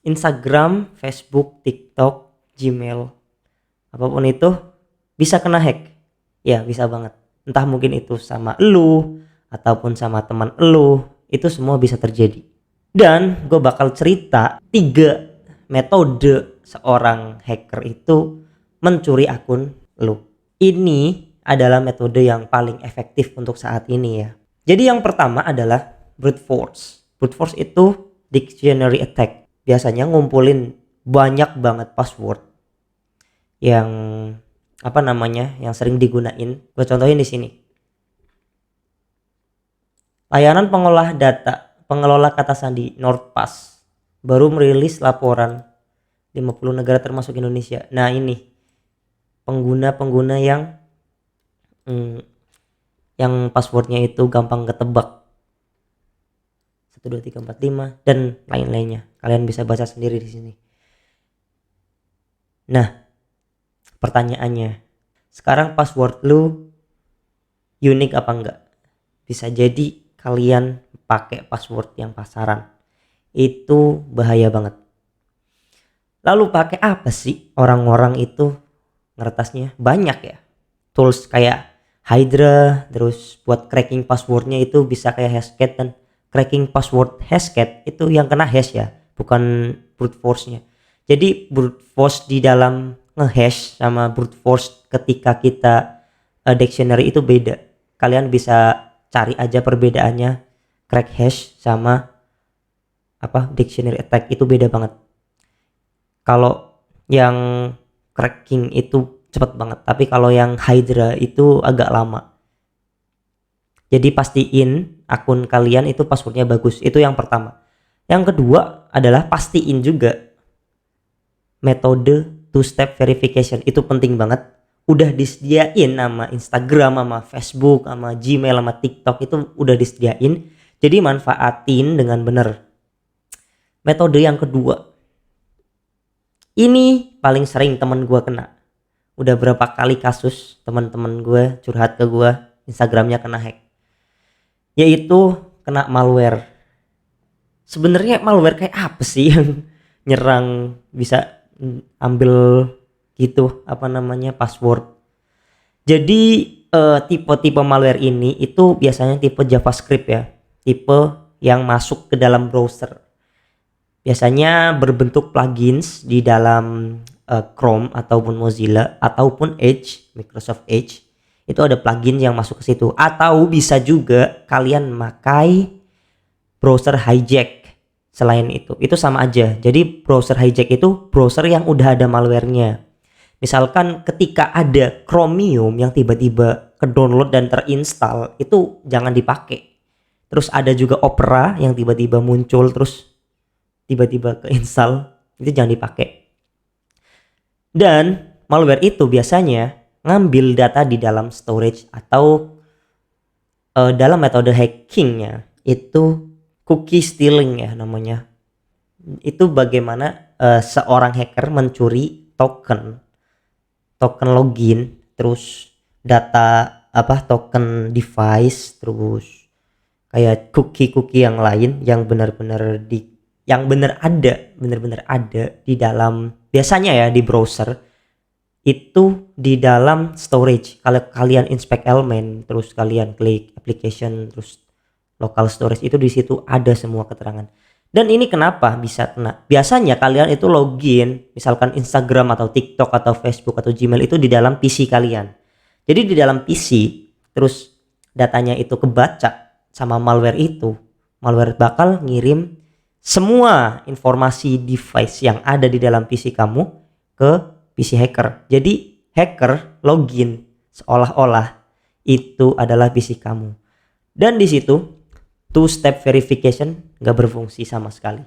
Instagram, Facebook, TikTok, Gmail, apapun itu bisa kena hack. Ya, bisa banget. Entah mungkin itu sama elu ataupun sama teman elu, itu semua bisa terjadi. Dan gue bakal cerita 3 metode seorang hacker itu mencuri akun lu. Ini adalah metode yang paling efektif untuk saat ini ya. Jadi yang pertama adalah brute force. Brute force itu dictionary attack. Biasanya ngumpulin banyak banget password yang yang sering digunain. Gue contohin di sini. Layanan pengelola kata sandi NordPass baru merilis laporan 50 negara termasuk Indonesia. Nah, ini pengguna-pengguna yang passwordnya itu gampang ketebak, 1 2 3 4 5 dan lain-lainnya. Kalian bisa baca sendiri di sini. Nah, pertanyaannya, sekarang password lu unik apa enggak? Bisa jadi kalian pakai password yang pasaran. Itu bahaya banget. Lalu pakai apa sih orang-orang itu ngeretasnya? Banyak ya. Tools kayak Hydra, terus buat cracking passwordnya itu bisa kayak Hashcat, dan cracking password Hashcat itu yang kena hash ya, bukan brute force-nya. Jadi brute force di dalam ngehash sama brute force ketika kita dictionary itu beda. Kalian bisa cari aja perbedaannya, crack hash sama dictionary attack itu beda banget. Kalau yang cracking itu cepet banget, tapi kalau yang Hydra itu agak lama. Jadi pastiin akun kalian itu passwordnya bagus, itu yang pertama. Yang kedua adalah pastiin juga metode two-step verification, itu penting banget. Udah disediain nama Instagram, sama Facebook, sama Gmail, sama TikTok, itu udah disediain. Jadi manfaatin dengan bener. Metode yang kedua, ini paling sering temen gue kena. Udah berapa kali kasus teman-teman gue curhat ke gue, Instagramnya kena hack. Yaitu kena malware. Sebenarnya malware kayak apa sih yang nyerang bisa ambil gitu password. Jadi tipe-tipe malware ini itu biasanya tipe JavaScript ya. Tipe yang masuk ke dalam browser. Biasanya berbentuk plugins di dalam Chrome ataupun Mozilla ataupun Edge, Microsoft Edge. Itu ada plugin yang masuk ke situ. Atau bisa juga kalian memakai browser hijack. Selain itu sama aja. Jadi browser hijack itu browser yang udah ada malwarenya. Misalkan ketika ada Chromium yang tiba-tiba ke-download dan terinstall, itu jangan dipakai. Terus ada juga Opera yang tiba-tiba muncul terus tiba-tiba keinstall, itu jangan dipakai. Dan malware itu biasanya ngambil data di dalam storage atau dalam metode hackingnya itu cookie stealing ya namanya. Itu bagaimana seorang hacker mencuri token login, terus data token device, terus kayak cookie yang lain yang benar-benar ada di dalam, biasanya ya di browser itu di dalam storage. Kalau kalian inspect elemen, terus kalian klik application, terus local storage, itu di situ ada semua keterangan. Dan ini kenapa bisa kena? Biasanya kalian itu login misalkan Instagram atau TikTok atau Facebook atau Gmail itu di dalam PC kalian. Jadi di dalam PC terus datanya itu kebaca sama malware itu. Malware bakal ngirim semua informasi device yang ada di dalam PC kamu ke PC hacker. Jadi hacker login seolah-olah itu adalah PC kamu. Dan di situ two step verification nggak berfungsi sama sekali.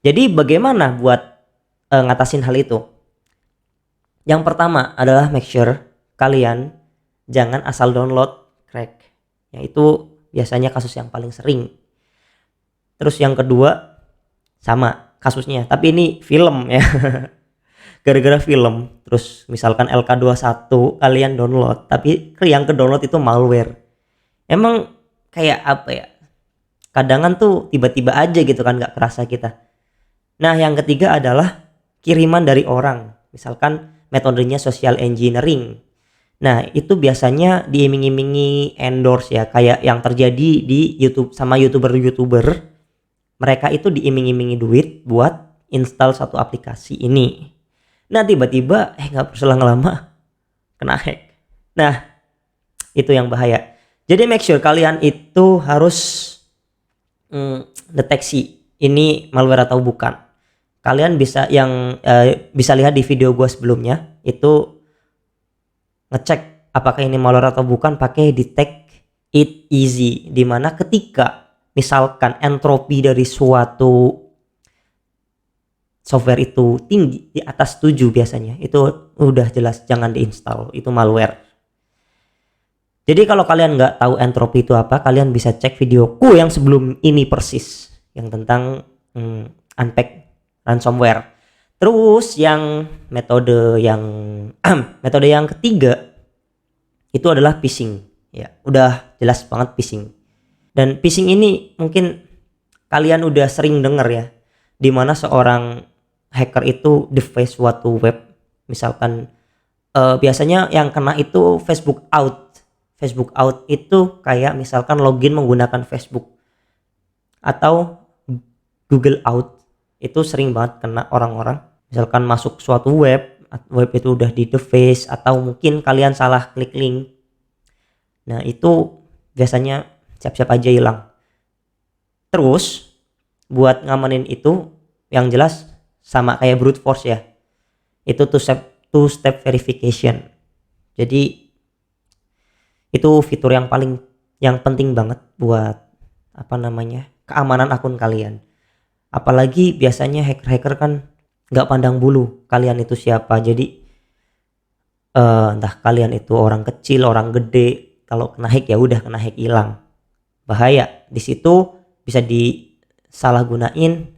Jadi bagaimana buat ngatasin hal itu? Yang pertama adalah make sure kalian jangan asal download crack. Yang itu biasanya kasus yang paling sering. Terus yang kedua sama kasusnya, tapi ini film ya. Gara-gara film, terus misalkan LK21 kalian download, tapi yang ke download itu malware. Emang kayak apa ya? Kadangan tuh tiba-tiba aja gitu kan, nggak kerasa kita. Nah, yang ketiga adalah kiriman dari orang. Misalkan metodenya social engineering. Nah, itu biasanya diiming-imingi endorse ya, kayak yang terjadi di YouTube sama YouTuber-YouTuber. Mereka itu diiming-imingi duit buat install satu aplikasi ini. Nah, tiba-tiba nggak berselang lama kena hack. Nah, itu yang bahaya. Jadi make sure kalian itu harus deteksi ini malware atau bukan. Kalian bisa bisa lihat di video gue sebelumnya itu ngecek apakah ini malware atau bukan pakai detect it easy, dimana ketika misalkan entropi dari suatu software itu tinggi di atas 7 biasanya, itu udah jelas jangan diinstal, itu malware. Jadi kalau kalian nggak tahu entropi itu apa, kalian bisa cek videoku yang sebelum ini persis, yang tentang unpack ransomware. Terus yang metode yang metode yang ketiga itu adalah phishing. Ya, udah jelas banget phishing. Dan phishing ini mungkin kalian udah sering dengar ya, di mana seorang hacker itu device suatu web, misalkan biasanya yang kena itu Facebook out. Facebook out itu kayak misalkan login menggunakan Facebook, atau Google out, itu sering banget kena orang-orang. Misalkan masuk suatu web itu udah di device, atau mungkin kalian salah klik link. Nah, itu biasanya siap-siap aja hilang. Terus buat ngamanin itu yang jelas sama kayak brute force ya, itu two step verification. Jadi itu fitur yang penting banget buat keamanan akun kalian. Apalagi biasanya hacker-hacker kan nggak pandang bulu kalian itu siapa. Jadi entah kalian itu orang kecil, orang gede, kalau kena hack ya udah kena hack, hilang. Bahaya. Di situ bisa disalahgunain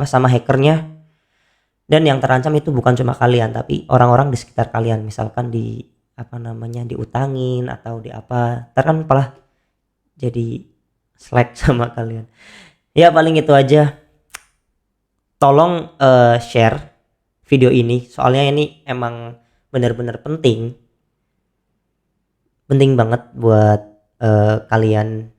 sama hackernya. Dan yang terancam itu bukan cuma kalian, tapi orang-orang di sekitar kalian. Misalkan diutangin atau ntar kan malah jadi slack sama kalian. Ya paling itu aja. Tolong share video ini, soalnya ini emang benar-benar penting banget buat kalian